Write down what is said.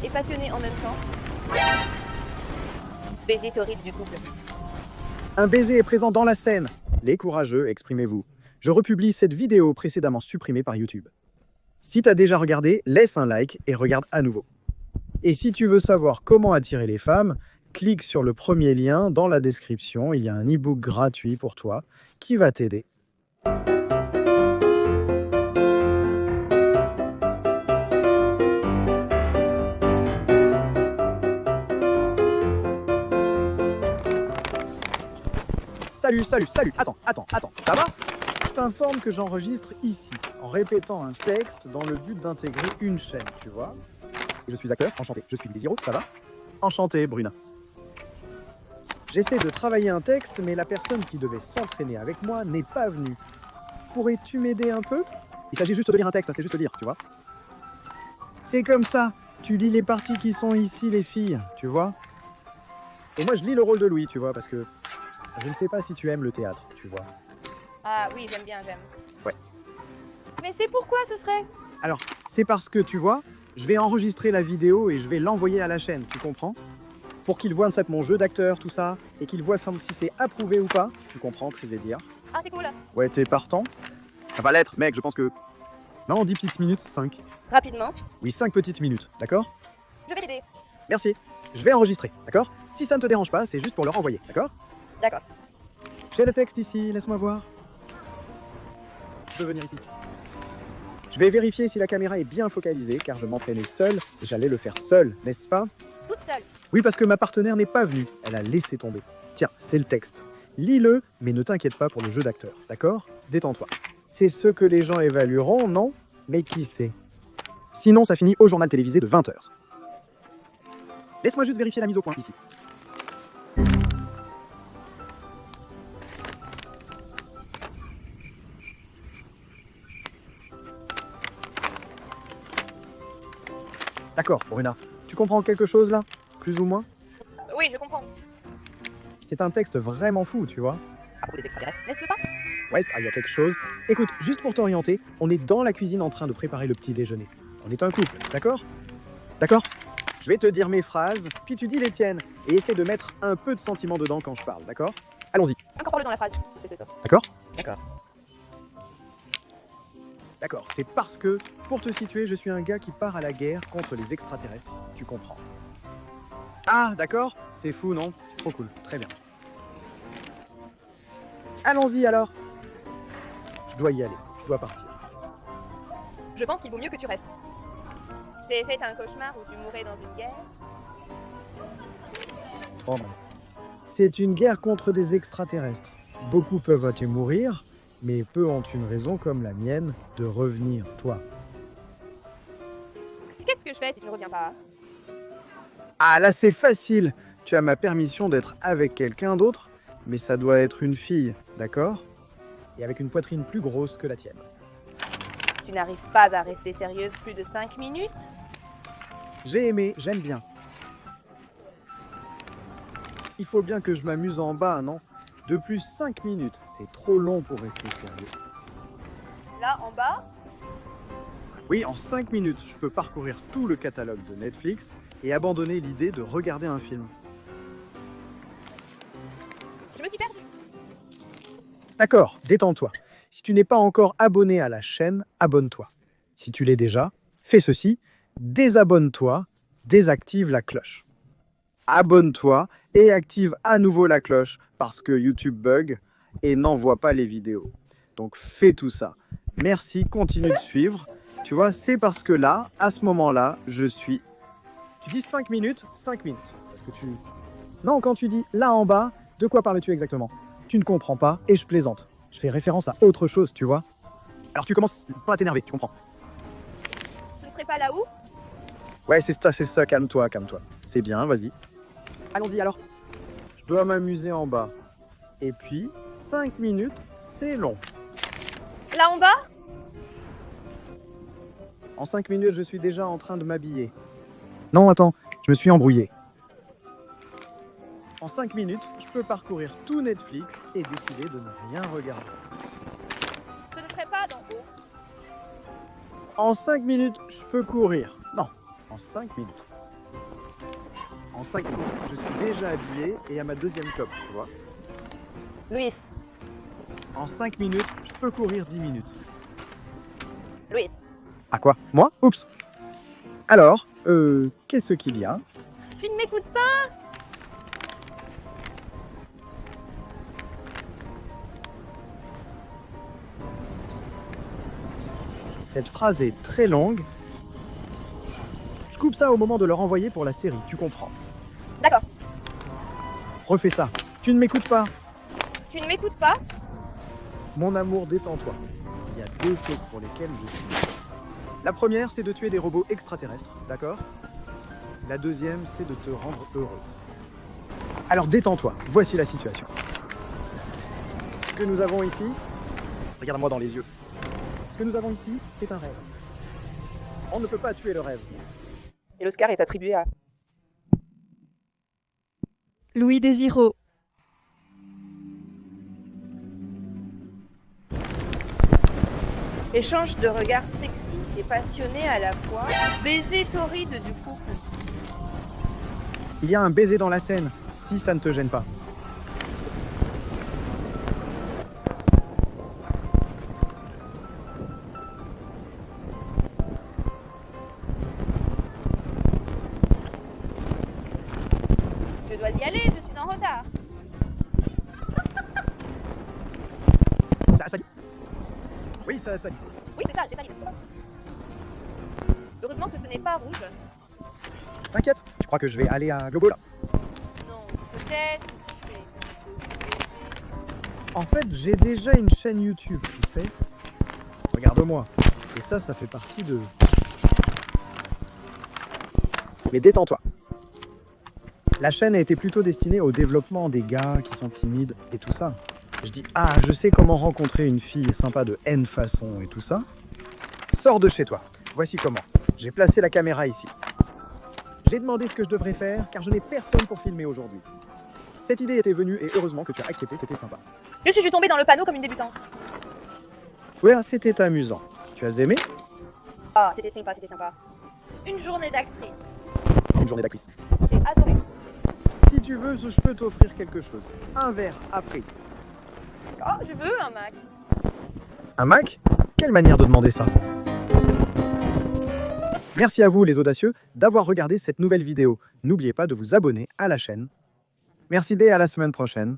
et passionné en même temps. Baiser torride du couple. Un baiser est présent dans la scène. Les courageux, exprimez-vous. Je republie cette vidéo précédemment supprimée par YouTube. Si tu as déjà regardé, laisse un like et regarde à nouveau. Et si tu veux savoir comment attirer les femmes, clique sur le premier lien dans la description. Il y a un e-book gratuit pour toi qui va t'aider. Salut, attends, ça va? Je t'informe que j'enregistre ici, en répétant un texte dans le but d'intégrer une chaîne, tu vois? Et je suis acteur, enchanté. Je suis Désiro, ça va? Enchanté, Bruna. J'essaie de travailler un texte, mais la personne qui devait s'entraîner avec moi n'est pas venue. Pourrais-tu m'aider un peu? Il s'agit juste de lire un texte, c'est juste lire, tu vois? C'est comme ça, tu lis les parties qui sont ici, les filles, tu vois? Et moi, je lis le rôle de Louis, tu vois, parce que je ne sais pas si tu aimes le théâtre, tu vois. Ah oui, j'aime. Ouais. Mais c'est pourquoi ce serait? Alors, c'est parce que, tu vois, je vais enregistrer la vidéo et je vais l'envoyer à la chaîne, tu comprends? Pour qu'ils voient en fait mon jeu d'acteur, tout ça, et qu'ils voient si c'est approuvé ou pas, tu comprends ce que c'est dire? Ah, c'est cool. Ouais, t'es partant? Ça va l'être, mec, je pense que... Non, 10 petites minutes, 5. Rapidement, Oui, 5 petites minutes, d'accord? je vais t'aider. Merci. Je vais enregistrer, d'accord? Si ça ne te dérange pas, c'est juste pour le renvoyer, d'accord? D'accord. J'ai le texte ici, laisse-moi voir. Je peux venir ici. Je vais vérifier si la caméra est bien focalisée, car je m'entraînais seul, et j'allais le faire seul, n'est-ce pas? Toute seule. Oui, parce que ma partenaire n'est pas venue, elle a laissé tomber. Tiens, c'est le texte. Lis-le, mais ne t'inquiète pas pour le jeu d'acteur, d'accord? Détends-toi. C'est ce que les gens évalueront, non? Mais qui sait? Sinon, ça finit au journal télévisé de 20h. Laisse-moi juste vérifier la mise au point, ici. D'accord, Bruna. Tu comprends quelque chose là? Plus ou moins? Oui, je comprends. C'est un texte vraiment fou, tu vois? À propos des extraterrestres, n'est-ce pas? Ouais, ça, il y a quelque chose. Écoute, juste pour t'orienter, on est dans la cuisine en train de préparer le petit déjeuner. On est un couple, d'accord? D'accord? Je vais te dire mes phrases, puis tu dis les tiennes, et essaie de mettre un peu de sentiment dedans quand je parle, d'accord? Allons-y, Incorpore-le dans la phrase. C'est ça. d'accord? D'accord. D'accord, c'est parce que, pour te situer, je suis un gars qui part à la guerre contre les extraterrestres, tu comprends. Ah, d'accord, c'est fou, non? Trop cool, très bien. Allons-y alors. Je dois y aller, je dois partir. Je pense qu'il vaut mieux que tu restes. J'ai fait un cauchemar où tu mourrais dans une guerre. Oh non. C'est une guerre contre des extraterrestres. Beaucoup peuvent y mourir, mais peu ont une raison comme la mienne de revenir, toi. Qu'est-ce que je fais si tu ne reviens pas? Ah là c'est facile. Tu as ma permission d'être avec quelqu'un d'autre, mais ça doit être une fille, d'accord? Et avec une poitrine plus grosse que la tienne. Tu n'arrives pas à rester sérieuse plus de 5 minutes? J'ai aimé, j'aime bien. Il faut bien que je m'amuse en bas, non? De plus 5 minutes, c'est trop long pour rester sérieux. Là, en bas? Oui, en 5 minutes, je peux parcourir tout le catalogue de Netflix et abandonner l'idée de regarder un film. Je me suis perdue. D'accord, détends-toi. Si tu n'es pas encore abonné à la chaîne, abonne-toi. Si tu l'es déjà, fais ceci, désabonne-toi, désactive la cloche. Abonne-toi et active à nouveau la cloche parce que YouTube bug et n'envoie pas les vidéos. Donc fais tout ça. Merci, continue de suivre. Tu vois, c'est parce que là, à ce moment-là, je suis... Tu dis 5 minutes, 5 minutes. Parce que tu... Non, quand tu dis là en bas, de quoi parles-tu exactement? Tu ne comprends pas et je plaisante. Je fais référence à autre chose, tu vois. Alors tu commences pas à t'énerver, tu comprends? Ce ne serait pas là où? Ouais, c'est ça, calme-toi, calme-toi. C'est bien, vas-y. Allons-y alors. Je dois m'amuser en bas. Et puis, 5 minutes, c'est long. Là en bas? En 5 minutes, je suis déjà en train de m'habiller. Non, attends, je me suis embrouillé. En 5 minutes, je peux parcourir tout Netflix et décider de ne rien regarder. Ce ne serait pas d'en haut. En 5 minutes, je peux courir. Non, en 5 minutes. En 5 minutes, je suis déjà habillé et à ma deuxième clope, tu vois. Luis. En 5 minutes, je peux courir 10 minutes. Luis. À quoi? Moi? Oups. Alors, qu'est-ce qu'il y a? Tu ne m'écoutes pas? Cette phrase est très longue. Je coupe ça au moment de leur envoyer pour la série, tu comprends. D'accord. Refais ça. Tu ne m'écoutes pas. Tu ne m'écoutes pas? Mon amour, détends-toi. Il y a 2 choses pour lesquelles je suis là. La première, c'est de tuer des robots extraterrestres, d'accord? La deuxième, c'est de te rendre heureuse. Alors détends-toi, voici la situation. Ce que nous avons ici, regarde-moi dans les yeux. Ce que nous avons ici, c'est un rêve. On ne peut pas tuer le rêve. Et l'Oscar est attribué à... Louis Désiraud. Échange de regards sexy et passionnés à la fois. Baiser torride du couple. Il y a un baiser dans la scène, si ça ne te gêne pas. Je dois y aller, je suis en retard. Ça salit. Oui, ça salit. Oui, c'est ça, c'est ça. Heureusement que ce n'est pas rouge. T'inquiète, tu crois que je vais aller à Globo là? Non, peut-être. En fait, j'ai déjà une chaîne YouTube, tu sais. Regarde-moi. Et ça fait partie de... Mais détends-toi. La chaîne a été plutôt destinée au développement des gars qui sont timides et tout ça. Je dis, ah, je sais comment rencontrer une fille sympa de N façon et tout ça. Sors de chez toi. Voici comment. J'ai placé la caméra ici. J'ai demandé ce que je devrais faire car je n'ai personne pour filmer aujourd'hui. Cette idée était venue et heureusement que tu as accepté, c'était sympa. Je suis tombée dans le panneau comme une débutante. Ouais, c'était amusant. Tu as aimé? Ah, c'était sympa, c'était sympa. Une journée d'actrice. Une journée d'actrice. J'ai adoré. Si tu veux, je peux t'offrir quelque chose. Un verre après. Oh, je veux un Mac. Un Mac? Quelle manière de demander ça? Merci à vous les audacieux d'avoir regardé cette nouvelle vidéo. N'oubliez pas de vous abonner à la chaîne. Merci et à la semaine prochaine.